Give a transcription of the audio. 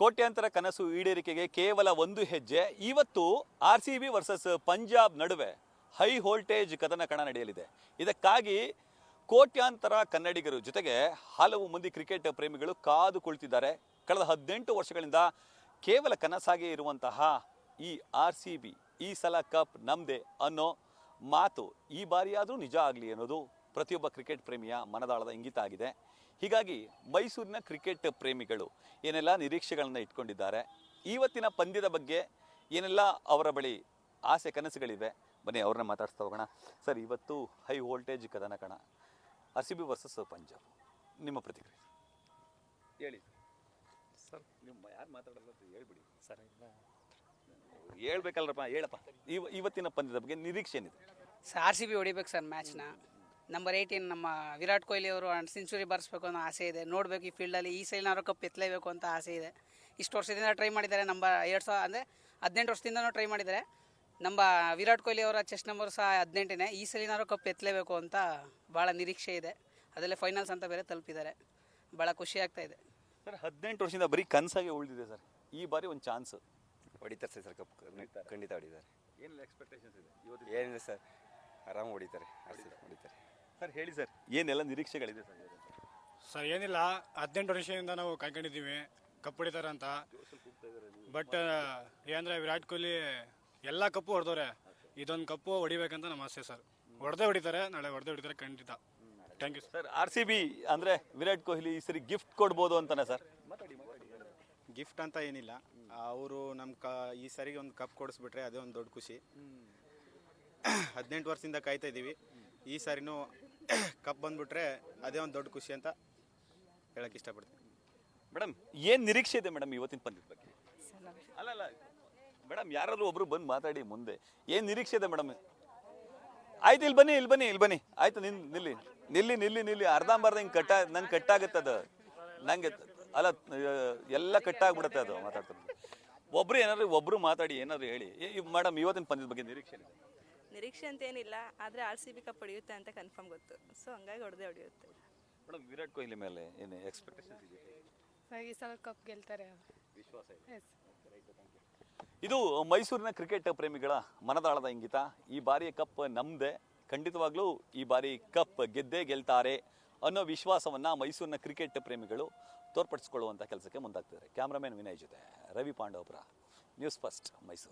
ಕೋಟ್ಯಾಂತರ ಕನಸು ಈಡೇರಿಕೆಗೆ ಕೇವಲ ಒಂದು ಹೆಜ್ಜೆ. ಇವತ್ತು RCB ವರ್ಸಸ್ ಪಂಜಾಬ್ ನಡುವೆ ಹೈ ವೋಲ್ಟೇಜ್ ಕದನ ಕಣ ನಡೆಯಲಿದೆ. ಇದಕ್ಕಾಗಿ ಕೋಟ್ಯಾಂತರ ಕನ್ನಡಿಗರು ಜೊತೆಗೆ ಹಲವು ಮಂದಿ ಕ್ರಿಕೆಟ್ ಪ್ರೇಮಿಗಳು ಕಾದು ಕುಳಿತಿದ್ದಾರೆ. ಕಳೆದ 18 ವರ್ಷಗಳಿಂದ ಕೇವಲ ಕನಸಾಗಿ ಇರುವಂತಹ ಈ RCB ಈ ಸಲ ಕಪ್ ನಮ್ದೆ ಅನ್ನೋ ಮಾತು ಈ ಬಾರಿಯಾದರೂ ನಿಜ ಆಗಲಿ ಅನ್ನೋದು ಪ್ರತಿಯೊಬ್ಬ ಕ್ರಿಕೆಟ್ ಪ್ರೇಮಿಯ ಮನದಾಳದ ಇಂಗಿತ ಆಗಿದೆ. ಹೀಗಾಗಿ ಮೈಸೂರಿನ ಕ್ರಿಕೆಟ್ ಪ್ರೇಮಿಗಳು ಏನೆಲ್ಲ ನಿರೀಕ್ಷೆಗಳನ್ನು ಇಟ್ಕೊಂಡಿದ್ದಾರೆ, ಇವತ್ತಿನ ಪಂದ್ಯದ ಬಗ್ಗೆ ಏನೆಲ್ಲ ಅವರ ಬಳಿ ಆಸೆ ಕನಸುಗಳಿವೆ, ಬನ್ನಿ ಅವ್ರನ್ನ ಮಾತಾಡ್ಸ್ತಾ ಹೋಗೋಣ. ಸರ್, ಇವತ್ತು ಹೈ ವೋಲ್ಟೇಜ್ ಕದನ ಕಣ RCB ವರ್ಸಸ್ ಪಂಜಾಬ್, ನಿಮ್ಮ ಪ್ರತಿಕ್ರಿಯೆ ಹೇಳಿ ಸರ್. ನಿಮ್ಮ ಯಾರು ಮಾತಾಡಲ್ಲ ಹೇಳ್ಬಿಡಿ ಸರ್. ಹೇಳ್ಬೇಕಲ್ರಪ್ಪ, ಹೇಳಪ್ಪ. ಇವತ್ತಿನ ಪಂದ್ಯದ ಬಗ್ಗೆ ನಿರೀಕ್ಷೆ ಏನಿದೆ? ಸರ್ RCB ಹೊಡಿಬೇಕು ಸರ್ ಮ್ಯಾಚ್ನ. ನಂಬರ್ 18 ನಮ್ಮ ವಿರಾಟ್ ಕೊಹ್ಲಿ ಅವರು ಸೆಂಚುರಿ ಬಾರಿಸ್ಬೇಕು ಅನ್ನೋ ಆಸೆ ಇದೆ. ನೋಡಬೇಕು ಈ ಫೀಲ್ಡಲ್ಲಿ ಈ ಸೈಲ್ನಾರು ಕಪ್ ಎತ್ತಲೇಬೇಕು ಅಂತ ಆಸೆ ಇದೆ. ಇಷ್ಟು ವರ್ಷದಿಂದ ಟ್ರೈ ಮಾಡಿದ್ದಾರೆ. ನಂಬರ್ 2000 ಅಂದರೆ 18 ವರ್ಷದಿಂದನೂ ಟ್ರೈ ಮಾಡಿದ್ದಾರೆ. ನಮ್ಮ ವಿರಾಟ್ ಕೊಹ್ಲಿ ಅವರ ಚೆಸ್ಟ್ ನಂಬರ್ ಸಹ 18ನೇ. ಈ ಸಲಿನಾರು ಕಪ್ ಎತ್ತಲೇಬೇಕು ಅಂತ ಭಾಳ ನಿರೀಕ್ಷೆ ಇದೆ. ಅದರಲ್ಲೇ ಫೈನಲ್ಸ್ ಅಂತ ಬೇರೆ ತಲುಪಿದ್ದಾರೆ. ಭಾಳ ಖುಷಿ ಆಗ್ತಾ ಇದೆ ಸರ್. 18 ವರ್ಷದಿಂದ ಬರೀ ಕನಸಾಗಿ ಉಳಿದಿದೆ ಸರ್. ಈ ಬಾರಿ ಒಂದು ಚಾನ್ಸ್ ಹೊಡಿತಾರೆ ಸರ್ ಕಪ್, ಖಂಡಿತ ಹೊಡಿತಾರೆ. ಏನೆಲ್ಲ ಎಕ್ಸ್ಪೆಕ್ಟೇಷನ್ಸ್ ಇದೆ ಇವತ್ತು? ಏನಿಲ್ಲ ಸರ್, ಆರಾಮ್ ಹೊಡಿತಾರೆ, ಹೊಡಿತಾರೆ ಸರ್. ಹೇಳಿ ಸರ್, ಏನೆಲ್ಲ ನಿರೀಕ್ಷೆಗಳಿದೆ ಸರ್? ಸರ್ ಏನಿಲ್ಲ, 18 ವರ್ಷದಿಂದ ನಾವು ಕಾಯ್ಕೊಂಡಿದ್ದೀವಿ ಕಪ್ ಹೊಡಿತಾರೆ ಅಂತ. ಬಟ್ ಏನಂದರೆ ವಿರಾಟ್ ಕೊಹ್ಲಿ ಎಲ್ಲ ಕಪ್ಪು ಹೊಡೆದವ್ರೆ, ಇದೊಂದು ಕಪ್ಪು ಹೊಡಿಬೇಕಂತ ನಮ್ಮ ಆಸೆ ಸರ್. ಹೊಡಿತಾರೆ, ನಾಳೆ ಹೊಡಿತಾರೆ ಖಂಡಿತ. Thank you sir. RCB ಅಂದರೆ ವಿರಾಟ್ ಕೊಹ್ಲಿ ಈ ಸರಿ ಗಿಫ್ಟ್ ಕೊಡ್ಬೋದು ಅಂತಾನೆ ಸರ್? ಗಿಫ್ಟ್ ಅಂತ ಏನಿಲ್ಲ, ಅವರು ನಮ್ಮ ಈ ಸರಿಗೆ ಒಂದು ಕಪ್ ಕೊಡಿಸ್ಬಿಟ್ರೆ ಅದೇ ಒಂದು ದೊಡ್ಡ ಖುಷಿ. 18 ವರ್ಷದಿಂದ ಕಾಯ್ತಾ ಇದ್ದೀವಿ, ಈ ಸಾರಿನೂ ಕಪ್ ಬಂದ್ಬಿಟ್ರೆ ಅದೇ ಒಂದು ದೊಡ್ಡ ಖುಷಿ ಅಂತ ಹೇಳಕ್ಕೆ ಇಷ್ಟಪಡ್ತೀನಿ. ಮೇಡಮ್, ಏನು ನಿರೀಕ್ಷೆ ಇದೆ ಮೇಡಮ್ ಇವತ್ತಿನ ಪಂದ್ಯದ ಬಗ್ಗೆ? ಅಲ್ಲ ಮೇಡಮ್, ಯಾರಾದ್ರೂ ಒಬ್ರು ಬಂದು ಮಾತಾಡಿ ಮುಂದೆ. ಏನು ನಿರೀಕ್ಷೆ ಇದೆ ಮೇಡಮ್? ಆಯ್ತು, ಇಲ್ಲಿ ಬನ್ನಿ. ಆಯ್ತು, ನಿಲ್ಲಿ. ಅರ್ಧಂಬರ್ಧ ಹಿಂಗೆ ನಂಗೆ ಕಟ್ಟಾಗುತ್ತೆ ಅದು. ನಂಗೆ ಅಲ್ಲ, ಎಲ್ಲ ಕಟ್ಟಾಗ್ಬಿಡುತ್ತೆ ಅದು ಮಾತಾಡ್ತಾರೆ. ಒಬ್ರು ಮಾತಾಡಿ, ಏನಾದ್ರು ಹೇಳಿ ಮೇಡಮ್. ಇವತ್ತಿನ ಪಂದ್ಯದ ಬಗ್ಗೆ ನಿರೀಕ್ಷೆ ಅಂತ ಏನಿಲ್ಲ, ಆದರೆ RCB ಕಪ್ ಹೊಡೆಯುತ್ತೆ ಅಂತ ಕನ್ಫರ್ಮ್ ಗೊತ್ತು. ಸೊ ಹಂಗಾಗಿ ಹೊಡೆಯುತ್ತೆ ಮೇಡಮ್. ವಿರಾಟ್ ಕೊಹ್ಲಿ ಮೇಲೆ ಏನು ಎಕ್ಸ್ಪೆಕ್ಟೇಷನ್ಸ್ ಇದೆ? ಈ ಸಲ ಕಪ್ ಗೆಲ್ತಾರೆ ವಿಶ್ವಾಸ ಇದೆ. ಇದು ಮೈಸೂರಿನ ಕ್ರಿಕೆಟ್ ಪ್ರೇಮಿಗಳ ಮನದಾಳದ ಇಂಗಿತ. ಈ ಬಾರಿಯ ಕಪ್ ನಮ್ದೆ, ಖಂಡಿತವಾಗ್ಲೂ ಈ ಬಾರಿ ಕಪ್ ಗೆದ್ದೇ ಗೆಲ್ತಾರೆ ಅನ್ನೋ ವಿಶ್ವಾಸವನ್ನ ಮೈಸೂರಿನ ಕ್ರಿಕೆಟ್ ಪ್ರೇಮಿಗಳು ತೋರ್ಪಡಿಸಿಕೊಳ್ಳುವಂಥ ಕೆಲಸಕ್ಕೆ ಮುಂದಾಗ್ತಿದ್ದಾರೆ. ಕ್ಯಾಮ್ರಾಮನ್ ವಿನಯ್ ಜೊತೆ ರವಿ ಪಾಂಡವಪುರ, ನ್ಯೂಸ್ ಫಸ್ಟ್, ಮೈಸೂರು.